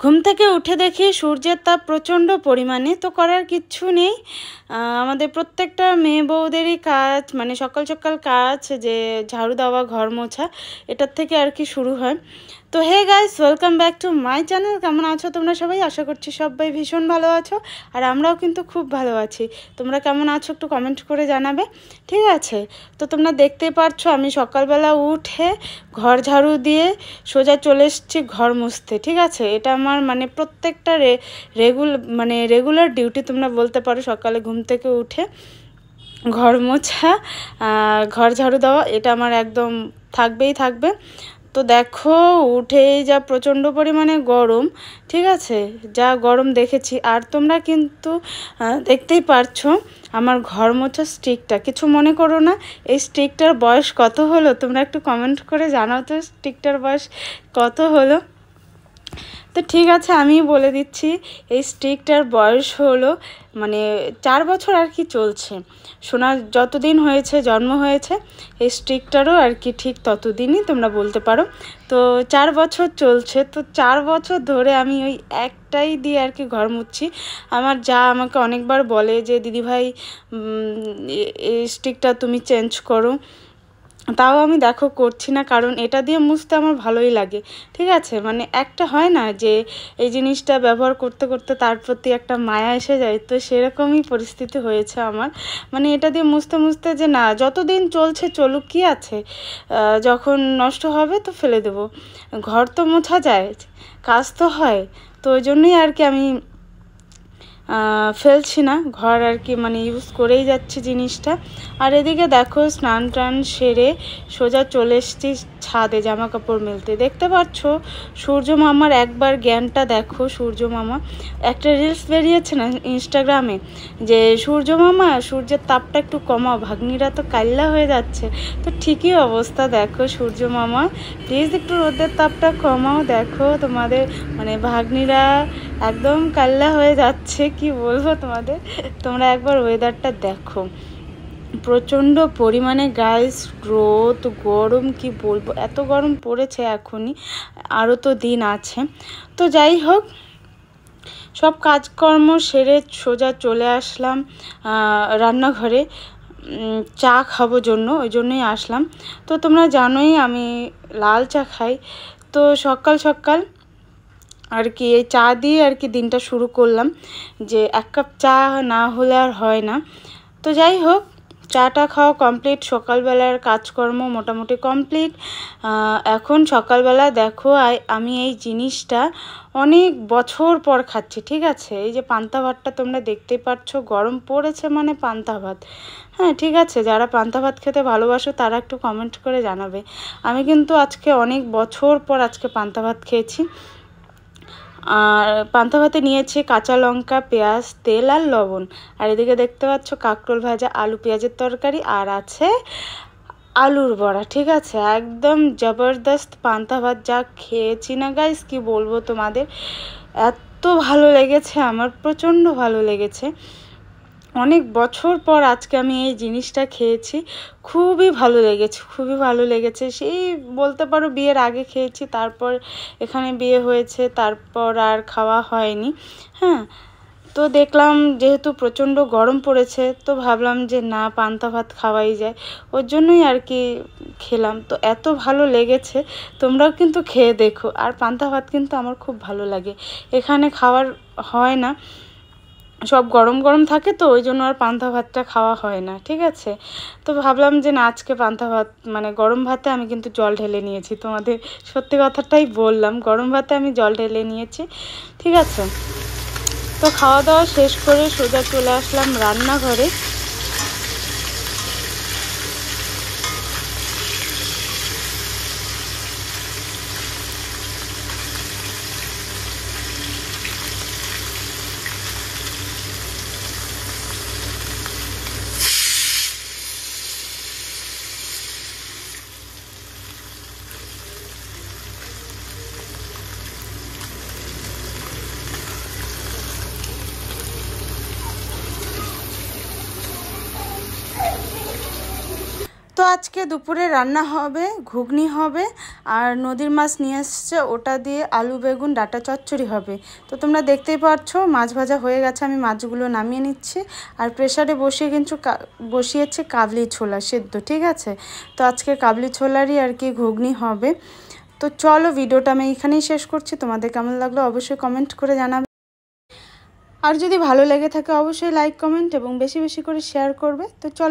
ঘুম থেকে উঠে দেখি সূর্যের তাপ প্রচণ্ড পরিমাণে, তো করার কিচ্ছু নেই। আমাদের প্রত্যেকটা মেয়ে বউদেরই কাজ, মানে সকাল সকাল কাজ যে ঝাড়ু দেওয়া, ঘর মোছা, এটার থেকে আর কি শুরু হয়। তো hey guys, welcome back to my channel. কেমন আছো তোমরা সবাই? আশা করছি সবাই ভীষণ ভালো আছো, আর আমরাও কিন্তু খুব ভালো আছি। তোমরা কেমন আছো একটু কমেন্ট করে জানাবে, ঠিক আছে? তো তোমরা দেখতেই পারছো আমি সকালবেলা উঠে ঘর ঝাড়ু দিয়ে সোজা চলে এসেছি ঘর মুছতে, ঠিক আছে? এটা আমার মানে প্রত্যেকটা রেগুলার ডিউটি তোমরা বলতে পারো। সকালে ঘুম থেকে উঠে ঘর মোছা, ঘর ঝাড়ু দেওয়া, এটা আমার একদম থাকবে। তো দেখো উঠেই যা প্রচণ্ড পরিমাণে গরম, ঠিক আছে? যা গরম দেখেছি। আর তোমরা কিন্তু দেখতেই পারছো আমার ঘর মোছা স্টিকটা, কিছু মনে করো না। এই স্টিকটার বয়স কত হলো তোমরা একটু কমেন্ট করে জানাও তো, স্টিকটার বয়স কত হলো। তো ঠিক আছে, আমি বলে দিচ্ছি, এই স্টিকটার বয়স হলো মানে 4 বছর আর কি চলছে। সোনা যতদিন হয়েছে, জন্ম হয়েছে, এই স্টিকটারও আর কি ঠিক ততদিনই তোমরা বলতে পারো। তো 4 বছর চলছে, তো 4 বছর ধরে আমি ওই একটাই দিয়ে আর কি ঘর মুছছি। আমার যা আমাকে অনেকবার বলে যে দিদিভাই এই স্টিকটা তুমি চেঞ্জ করো, তাও আমি দেখো করছি না, কারণ এটা দিয়ে মুছতে আমার ভালোই লাগে, ঠিক আছে? মানে একটা হয় না যে এই জিনিসটা ব্যবহার করতে করতে তার প্রতি একটা মায়া এসে যায়, তো সেরকমই পরিস্থিতি হয়েছে আমার। মানে এটা দিয়ে মুছতে মুছতে যে না, যতদিন চলছে চলুক, কি আছে, যখন নষ্ট হবে তো ফেলে দেবো। ঘর তো মোছা যায়, কাজ তো হয়, তো ওই জন্যই আর কি আমি ফেলছি না, ঘর আর কি মানে ইউজ করেই যাচ্ছি জিনিসটা। আর এদিকে দেখো স্নান টান সেরে সোজা চলে এসেছি ছাদে জামা কাপড় মেলতে। দেখতে পাচ্ছ সূর্য মামার একবার জ্ঞানটা দেখো। সূর্য মামা একটা রিলস বেরিয়েছে না ইনস্টাগ্রামে, যে সূর্য মামা সূর্যের তাপটা একটু কমাও, ভাগ্নিরা তো কাল্লা হয়ে যাচ্ছে। তো ঠিকই অবস্থা, দেখো সূর্য মামা প্লিজ একটু রোদের তাপটা কমাও। দেখো তোমাদের মানে ভাগ্নিরা একদম কাল্লা হয়ে যাচ্ছে, কি বলবো তোমাদের। তোমরা একবার ওয়েদারটা দেখো, প্রচণ্ড পরিমাণে গাইস রোদ, গরম, কি বলবো, এত গরম পড়েছে এখনই, আরও তো দিন আছে। তো যাই হোক, সব কাজকর্ম সেরে সোজা চলে আসলাম রান্নাঘরে চা খাবো জন্য, ওই জন্যই আসলাম। তো তোমরা জানোই আমি লাল চা খাই, তো সকাল সকাল আর কি এই চা দিয়ে আর কি দিনটা শুরু করলাম, যে 1 কাপ চা না হলে আর হয় না। তো যাই হোক, চাটা খাওয়া কমপ্লিট, সকালবেলার কাজকর্ম মোটামুটি কমপ্লিট। এখন সকালবেলা দেখো আমি এই জিনিসটা অনেক বছর পর খাচ্ছি, ঠিক আছে? এই যে পান্তা ভাতটা তোমরা দেখতেই পাচ্ছ, গরম পড়েছে মানে পান্তা ভাত। হ্যাঁ ঠিক আছে, যারা পান্তা ভাত খেতে ভালোবাসো তারা একটু কমেন্ট করে জানাবে। আমি কিন্তু আজকে অনেক বছর পর আজকে পান্তা ভাত খেয়েছি। আর পান্তা ভাতে নিয়েছি কাঁচা লঙ্কা, পেঁয়াজ, তেল আর লবণ। আর এদিকে দেখতে পাচ্ছ কাঁকরোল ভাজা, আলু পেঁয়াজের তরকারি, আর আছে আলুর বড়া, ঠিক আছে? একদম জবরদস্ত পান্তা ভাত যা খেয়েছি না গাইস, কি বলবো তোমাদের, এত ভালো লেগেছে আমার, প্রচণ্ড ভালো লেগেছে। অনেক বছর পর আজকে আমি এই জিনিসটা খেয়েছি, খুবই ভালো লেগেছে। সেই বলতে পারো বিয়ের আগে খেয়েছি, তারপর এখানে বিয়ে হয়েছে, তারপর আর খাওয়া হয়নি। হ্যাঁ, তো দেখলাম যেহেতু প্রচণ্ড গরম পড়েছে, তো ভাবলাম যে না, পান্তা ভাত খাওয়াই যায়, ওর জন্যই আর কি খেলাম। তো এত ভালো লেগেছে, তোমরাও কিন্তু খেয়ে দেখো। আর পান্তা ভাত কিন্তু আমার খুব ভালো লাগে, এখানে খাওয়ার হয় না, সব গরম গরম থাকে, তো ওই জন্য আর পান্তা ভাতটা খাওয়া হয় না, ঠিক আছে? তো ভাবলাম যে না, আজকে পান্তা ভাত মানে গরম ভাতে আমি কিন্তু জল ঢেলে নিয়েছি, তোমাদের সত্যি কথাটাই বললাম, গরম ভাতে আমি জল ঢেলে নিয়েছি, ঠিক আছে? তো খাওয়া দাওয়া শেষ করে সোজা চলে আসলাম রান্নাঘরে। তো আজকে দুপুরে রান্না হবে, ঘুগনি হবে, আর নদীর মাছ নিয়ে এসছে, ওটা দিয়ে আলু বেগুন ডাঁটা চচ্চড়ি হবে। তো তোমরা দেখতেই পাচ্ছ মাছ ভাজা হয়ে গেছে, আমি মাছগুলো নামিয়ে নিচ্ছি। আর প্রেসারে বসিয়েছে কাবলি ছোলা সেদ্ধ, ঠিক আছে। তো আজকে কাবলি ছোলারই আর কি ঘুগনি হবে। তো চলো ভিডিওটা আমি এখানেই শেষ করছি। তোমাদের কেমন লাগলো অবশ্যই কমেন্ট করে জানাবে, আর যদি ভালো লেগে থাকে অবশ্যই লাইক কমেন্ট এবং বেশি বেশি করে শেয়ার করবে। তো চলো।